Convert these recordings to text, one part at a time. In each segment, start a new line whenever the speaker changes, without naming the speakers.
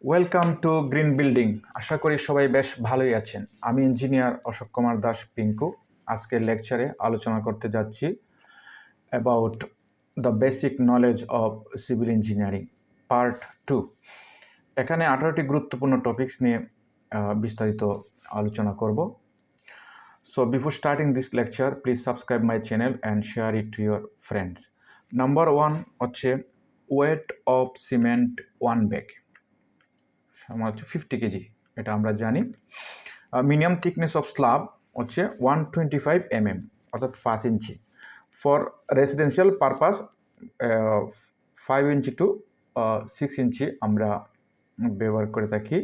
Welcome to Green Building. আশা করি সবাই বেশ ভালোই আছেন। আমি ইঞ্জিনিয়ার অশোক কুমার দাস পিঙ্কু। আজকের লেকচারে আলোচনা করতে যাচ্ছি about the basic knowledge of civil engineering part 2। এখানে 18টি গুরুত্বপূর্ণ টপিকস নিয়ে বিস্তারিত আলোচনা করব। So before starting this lecture, please subscribe my channel and share it to your friends. Number 1 হচ্ছে ওয়েট অফ সিমেন্ট 1 ব্যাগ সমান হচ্ছে 50 কেজি, এটা আমরা জানি। মিনিমাম থিকনেস অফ স্ল্যাব হচ্ছে 125 mm অর্থাৎ 5 inch. For residential purpose 5 inch to 6 inch আমরা ব্যবহার করে থাকি,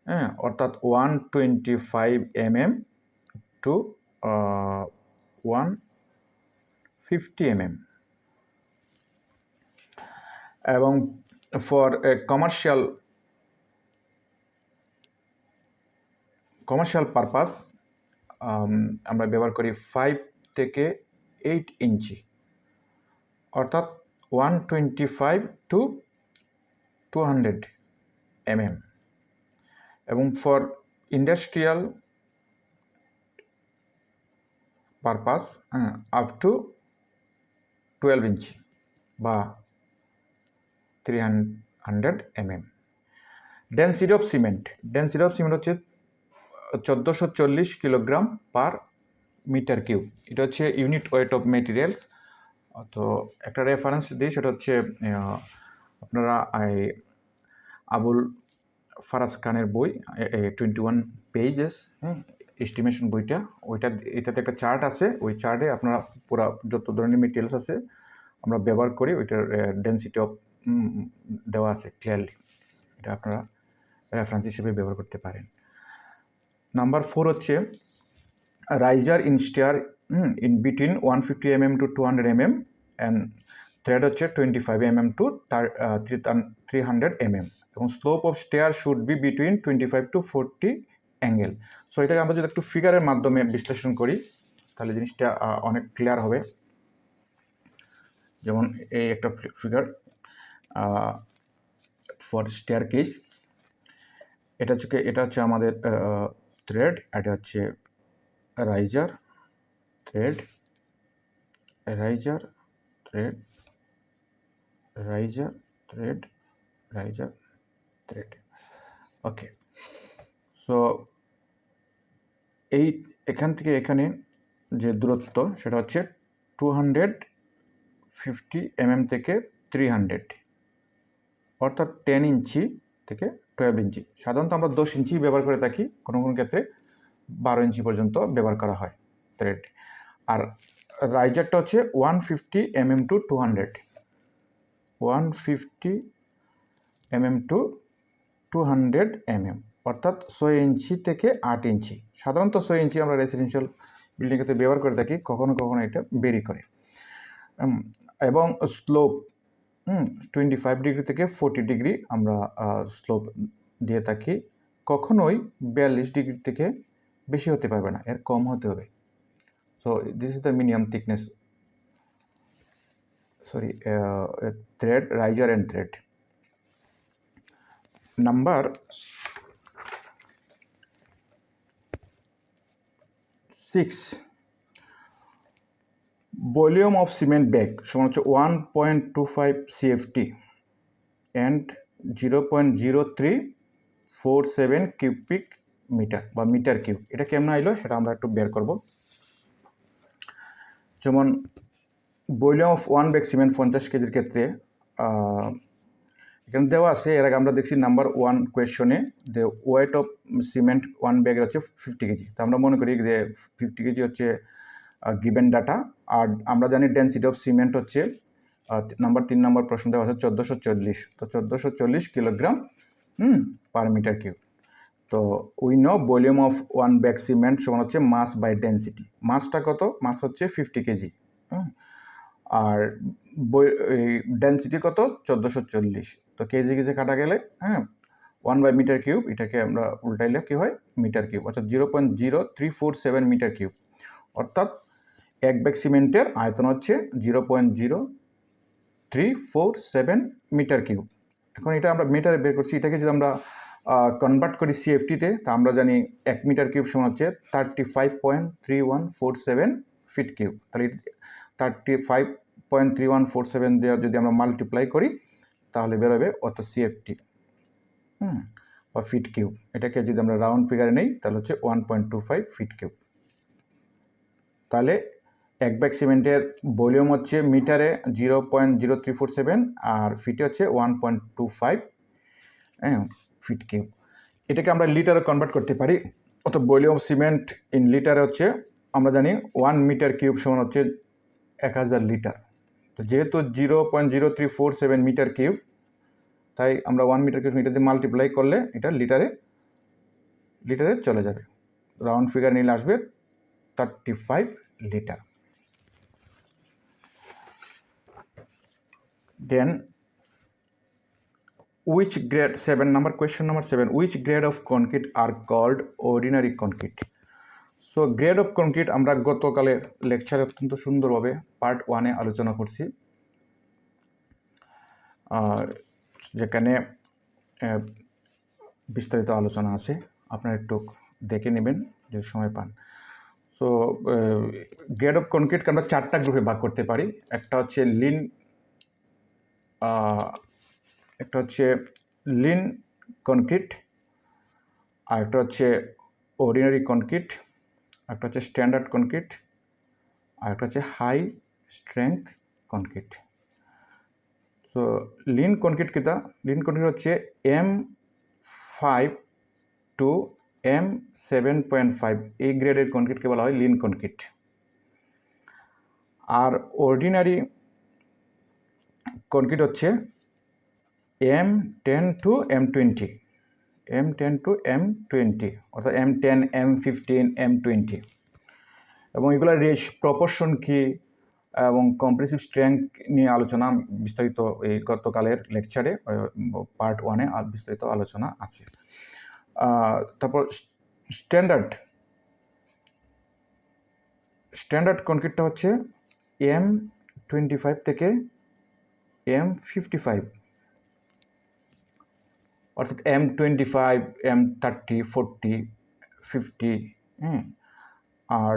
হ্যাঁ, অর্থাৎ 125 mm টু 150 mm। এবং ফর কমার্শিয়াল পারপাস আমরা ব্যবহার করি 5 থেকে 8 ইঞ্চি, অর্থাৎ 125 টু 200 mm। এবং for industrial purpose up to 12 inch বা 300 mm। ডেন্সিটি অফ সিমেন্ট হচ্ছে 1440 কিলোগ্রাম পার মিটার কিউব। এটা হচ্ছে ইউনিট ওয়েট অফ মেটেরিয়ালস। তো একটা রেফারেন্স দিই, সেটা হচ্ছে আপনারা আবুল ফারাজ খানের বই 21 পেজেস, এস্টিমেশন বইটা, এটাতে একটা চার্ট আছে। ওই চার্টে আপনারা পুরো যত ধরনের মেটেরিয়ালস আছে আমরা ব্যবহার করি ওইটার ডেন্সিটি অফ দেওয়া আছে ক্লিয়ারলি। এটা আপনারা রেফারেন্স হিসেবে ব্যবহার করতে পারেন। নাম্বার 4 হচ্ছে riser in stair in between 150 mm to 200 mm and thread হচ্ছে 25 mm টু 300 mm এবং slope of stair should be between 25 to 40 angle. So এটাকে আমরা যদি একটু ফিগারের মাধ্যমে বিশ্লেষণ করি তাহলে জিনিসটা অনেক ক্লিয়ার হবে। যেমন এই একটা ফিগার ফর স্টেয়ার কেস, এটা হচ্ছে আমাদের থ্রেড, এটা হচ্ছে riser tread, riser tread, riser tread, riser tread. Okay, so এখান থেকে এখানে যে দূরত্ব সেটা হচ্ছে 250 mm থেকে 300, অর্থাৎ 10 ইঞ্চি থেকে 12 ইঞ্চি। সাধারণত আমরা 10 ইঞ্চি ব্যবহার করে থাকি, কোনো কোনো ক্ষেত্রে 12 ইঞ্চি পর্যন্ত ব্যবহার করা হয় থ্রেড। আর রাইজারটা হচ্ছে 150 mm to 200, 150 mm to 200 mm, অর্থাৎ 6 ইঞ্চি থেকে 8 ইঞ্চি। সাধারণত 6 ইঞ্চি আমরা রেসিডেন্সিয়াল বিল্ডিংয়েতে ব্যবহার করে থাকি, কখনো কখনো এটা বেরি করে। এবং স্লোপ 25 ডিগ্রি থেকে 40 ডিগ্রি আমরা স্লোপ দিয়ে থাকি। কখনোই 42 ডিগ্রি থেকে বেশি হতে পারবে না, এর কম হতে হবে। So this is the minimum thickness, thread, raiser and thread. Number 6, volume of cement bag সমান হচ্ছে 1.25 CFT অ্যান্ড 0.0347 কিউবিক মিটার বা মিটার কিউব। এটা কেমন আইলো সেটা আমরা একটু বের করব। যেমন ভলিউম অফ 1 ব্যাগ সিমেন্ট 50 কেজির ক্ষেত্রে এখানে দেওয়া আছে। এর আগে আমরা দেখছি নাম্বার 1 কোয়েশনে যে ওয়েট অফ সিমেন্ট 1 ব্যাগের হচ্ছে 50 কেজি। তো আমরা মনে করি যে 50 কেজি হচ্ছে গিভেন ডাটা। আর আমরা জানি ডেন্সিটি অফ সিমেন্ট হচ্ছে 3 নম্বর প্রশ্ন দেওয়া আছে 1440। তো 1440 কিলোগ্রাম পার মিটার কিউব। তো we know volume of 1 bag cement সমান হচ্ছে মাস বাই ডেন্সিটি। মাসটা কত? মাস হচ্ছে 50 কেজি, আর ডেন্সিটি কত? 1440। তো কেজি কেজি কাটা গেলে 1 বাই মিটার কিউব, এটাকে আমরা উল্টাইলে কি হয়? মিটার কিউব, অর্থাৎ 0.0347 মিটার কিউব। অর্থাৎ 1 ব্যাগ সিমেন্টের আয়তন হচ্ছে 0.0347 মিটার কিউব। এখন এটা আমরা মিটারে বের করছি, এটাকে যদি আমরা কনভার্ট করি সিএফটিতে, তা আমরা জানি 1 মিটার কিউব সমান হচ্ছে 35.3147 ফিট কিউব। তাহলে 35.3147 দিয়ে যদি আমরা মাল্টিপ্লাই করি তাহলে বেরোবে অত সিএফটি বা ফিট কিউব। এটাকে যদি আমরা রাউন্ড ফিগারে নেই তাহলে হচ্ছে 1.25 ফিট কিউব। তাহলে 1 ব্যাগ সিমেন্টের ভলিউম হচ্ছে মিটারে 0.0347 আর ফিটে হচ্ছে 1.25 ফিট কিউব। এটাকে আমরা লিটারে কনভার্ট করতে পারি। অত ভলিউম সিমেন্ট ইন লিটারে হচ্ছে আমরা জানি 1 মিটার কিউব সমান হচ্ছে 1000 লিটার। তো যেহেতু 0.0347 মিটার কিউব, তাই আমরা 1 মিটার কিউব মিটার দিয়ে মাল্টিপ্লাই করলে এটা লিটারে চলে যাবে। রাউন্ড ফিগার নিলে আসবে 35 litre. Then which grade, 7 number, question number 7, which grade of concrete are called ordinary concrete? So grade of concrete আমরা গতকালের লেকচারে অত্যন্ত সুন্দরভাবে পার্ট 1-এ আলোচনা করছি, যেখানে বিস্তারিত আলোচনা আছে, আপনারা একটু দেখে নেবেন যদি সময় পান। সো গ্রেড অফ কনক্রিটকে আমরা 4টা গ্রুপে ভাগ করতে পারি। একটা হচ্ছে লিন কনক্রিট, আর একটা হচ্ছে অর্ডিনারি কনক্রিট, একটা হচ্ছে স্ট্যান্ডার্ড কনক্রিট, আর একটা হচ্ছে high strength concrete. So lean concrete কিতা? লিন কনক্রিট হচ্ছে M5 টু M7.5 এই গ্রেডের কনক্রিটকে বলা হয় লিন কনক্রিট। আর অর্ডিনারি কনক্রিট হচ্ছে M10 two M20, M10 two M20, অর্থাৎ M10, M15, M20। এবং এগুলোর প্রপোর্শন কী এবং কম্প্রেসিভ স্ট্রেংথ নিয়ে আলোচনা বিস্তারিত এই গতকালের লেকচারে পার্ট 1-এ বিস্তারিত আলোচনা আছে। তারপর স্ট্যান্ডার্ড কনক্রিটটা হচ্ছে M25 থেকে M55, অর্থাৎ M25, M30, 40, 50। আর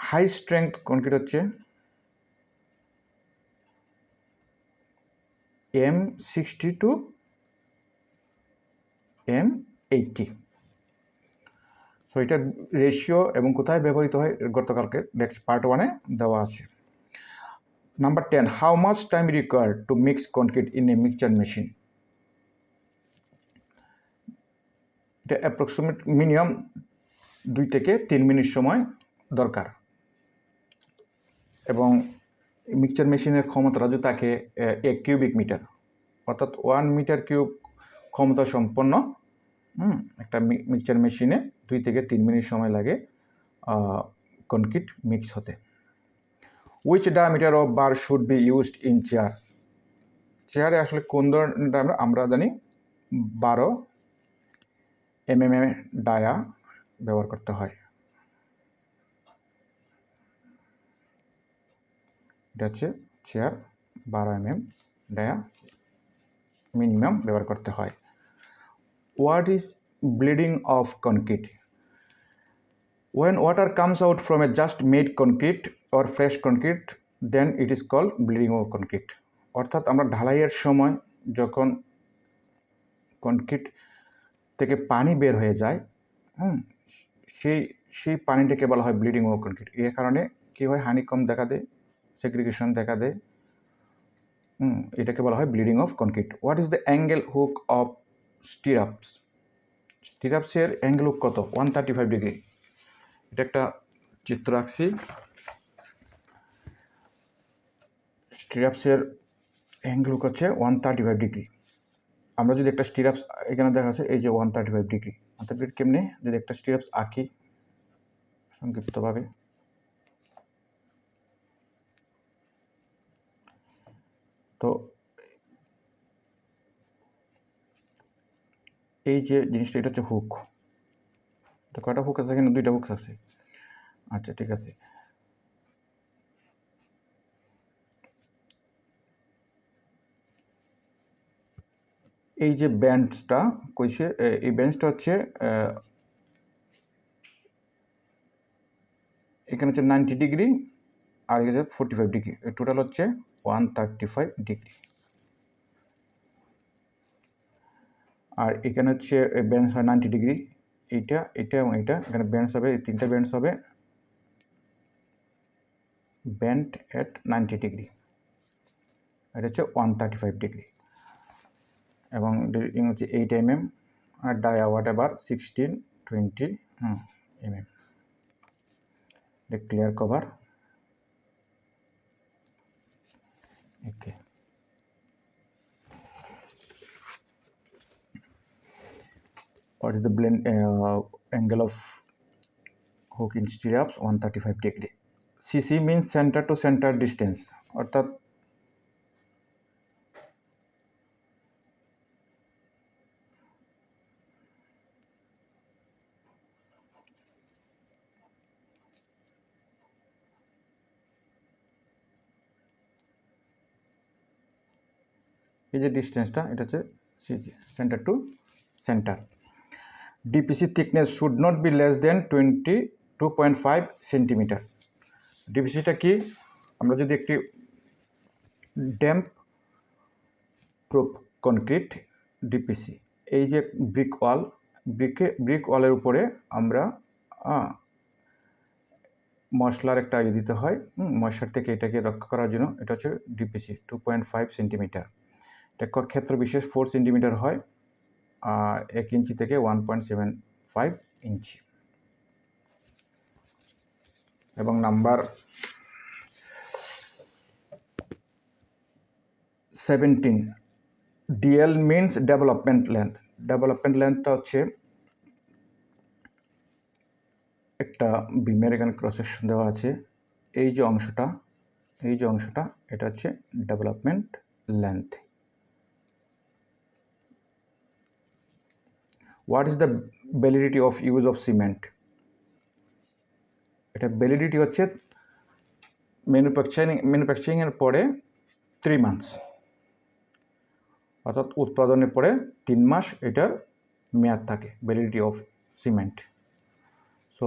হাই স্ট্রেংথ কনক্রিট হচ্ছে M60 টু M80। সো এটার রেশিও এবং কোথায় ব্যবহৃত হয় গতকালকে নেক্সট পার্ট 1-এ দেওয়া আছে। Number 10, how much time required to mix concrete in a mixture machine? এটা অ্যাপ্রক্সিমেট মিনিমাম 2 থেকে 3 মিনিট সময় দরকার। এবং মিক্সচার মেশিনের ক্ষমতা যদি থাকে 1 কিউবিক মিটার, অর্থাৎ 1 মিটার কিউব ক্ষমতা সম্পন্ন একটা মিক্সচার মেশিনে 2 থেকে 3 মিনিট সময় লাগে কনক্রিট মিক্স হতে। Which diameter of bar should be used in chair? চেয়ারে আসলে কোন ধরনের আমরা জানি 12 mm ডায়া ব্যবহার করতে হয়। এটা হচ্ছে চেয়ার 12 mm ডায়া মিনিমাম ব্যবহার করতে হয়। What is bleeding of concrete? When water comes out from a just made concrete or fresh concrete, then it is called bleeding of concrete. অর্থাৎ আমরা ঢালাইয়ের সময় যখন কনক্রিট থেকে পানি বের হয়ে যায়, সেই পানিটাকে বলা হয় ব্লিডিং অফ কনক্রিট। এর কারণে কী হয়, হানিকম দেখা দেয়, সেগ্রিগেশন দেখা দেয়, এটাকে বলা হয় bleeding of concrete. What is the angle hook of stirrups? স্টিরাপসের অ্যাঙ্গেল হুক কত? 135 ডিগ্রি। এটা একটা চিত্র আঁকছি। স্টিরাপসের অ্যাঙ্গেল হুক হচ্ছে 135 ডিগ্রি। আমরা যদি একটা স্টিরাপস এখানে দেখা আছে, এই যে 135 ডিগ্রি। 135 ডিগ্রি কেমনে? যদি একটা স্টিরাপস আঁকি সংক্ষিপ্তভাবে, তো এই যে জিনিসটা, এটা হচ্ছে হুক। তো কয়টা হুক আছে এখানে? 2টা হুক আছে। আচ্ছা, ঠিক আছে। এই যে ব্যান্ডসটা কইছে, এই ব্যান্ডসটা হচ্ছে এখানে হচ্ছে 90 ডিগ্রি আর এখানে 45 ডিগ্রি, টোটাল হচ্ছে 135 ডিগ্রি। আর এখানে হচ্ছে ব্যান্ডস হয় 90 ডিগ্রি, এটা এটা এবং এটা, এখানে ব্যান্ডস হবে, এই তিনটা ব্যান্ডস হবে ব্যান্ড এট 90 ডিগ্রি, এটা হচ্ছে 135 ডিগ্রি, এবং হচ্ছে 8 mm আর ডায়াওয়াট আবার 16-20 mm। Clear cover. Okay, what is the blend angle of hook in stirrups? 135 degree. CC means center to center distance, অর্থাৎ এই যে ডিস্টেন্সটা, এটা হচ্ছে CG, centre to centre. DPC thickness should not be less than 22.5 centimetre. ডিপিসিটা কি? আমরা যদি একটি ড্যাম্প প্রুফ কনক্রিট ডিপিসি, এই যে ব্রিক ওয়ালের উপরে আমরা মশলার একটা দিতে হয়, মশলার থেকে এটাকে রক্ষা করার জন্য, এটা হচ্ছে ডিপিসি 2.5 সেন্টিমিটার। এটা ক্ষেত্র বিশেষ 4 সেন্টিমিটার হয়, 1 ইঞ্চি থেকে 1.75 ইঞ্চি। এবং number 17, DL means development length. Development লেন্থটা হচ্ছে একটা বিমের এখানে ক্রস সেকশন দেওয়া আছে, এই যে অংশটা এটা হচ্ছে development length. What is the validity of use of cement? এটা ভ্যালিডিটি হচ্ছে ম্যানুফ্যাকচারিংয়ের পরে 3 মান্থস, অর্থাৎ উৎপাদনের পরে 3 মাস এটার মেয়াদ থাকে, ভ্যালিডিটি অফ সিমেন্ট। সো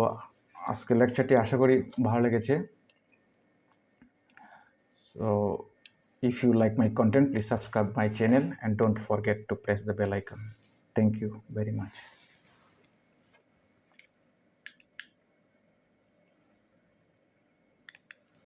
আজকের লেকচারটি আশা করি ভালো লেগেছে। So if you like my content, please subscribe my channel and don't forget to press the bell icon. Thank you very much.